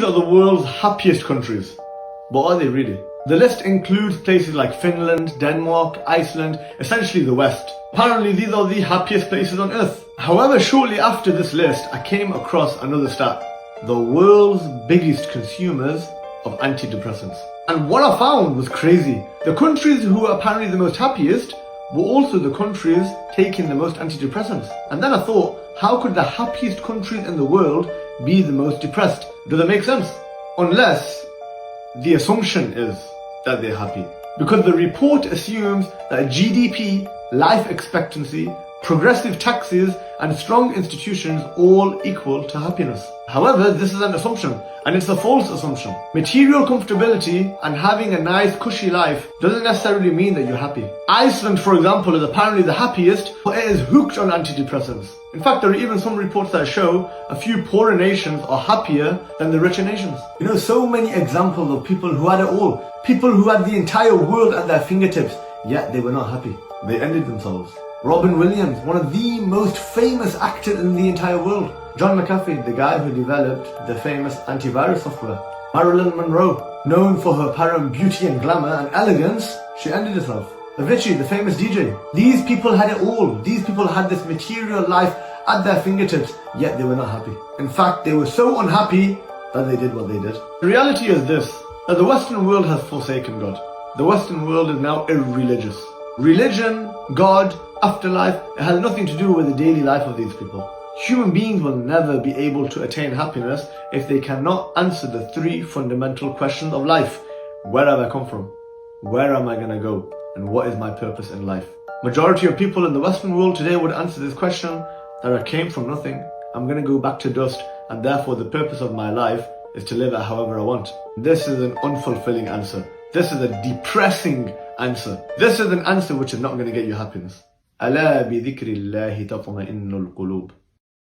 are the world's happiest countries. But are they really? The list includes places like Finland, Denmark, Iceland, essentially the West. Apparently these are the happiest places on earth. However, shortly after this list, I came across another stat. The world's biggest consumers of antidepressants. And what I found was crazy. The countries who were apparently the most happiest were also the countries taking the most antidepressants. And then I thought, how could the happiest countries in the world be the most depressed? Does it make sense? Unless the assumption is that they're happy. Because the report assumes that GDP, life expectancy, progressive taxes and strong institutions all equal to happiness. However, this is an assumption, and it's a false assumption. Material comfortability and having a nice cushy life doesn't necessarily mean that you're happy. Iceland, for example, is apparently the happiest, but it is hooked on antidepressants. In fact, there are even some reports that show a few poorer nations are happier than the richer nations. You know, so many examples of people who had it all. People who had the entire world at their fingertips, yet they were not happy. They ended themselves. Robin Williams, one of the most famous actors in the entire world. John McAfee, the guy who developed the famous antivirus software. Marilyn Monroe, known for her apparent beauty and glamour and elegance, she ended herself. Avicii, the famous DJ. These people had it all. These people had this material life at their fingertips, yet they were not happy. In fact, they were so unhappy that they did what they did. The reality is this, that the Western world has forsaken God. The Western world is now irreligious. Religion, God, afterlife, it has nothing to do with the daily life of these people. Human beings will never be able to attain happiness if they cannot answer the three fundamental questions of life. Where have I come from? Where am I going to go? And what is my purpose in life? Majority of people in the Western world today would answer this question that I came from nothing. I'm going to go back to dust, and therefore the purpose of my life is to live it however I want. This is an unfulfilling answer. This is a depressing answer. This is an answer which is not going to get you happiness. ألا بذكر الله تطمئن القلوب.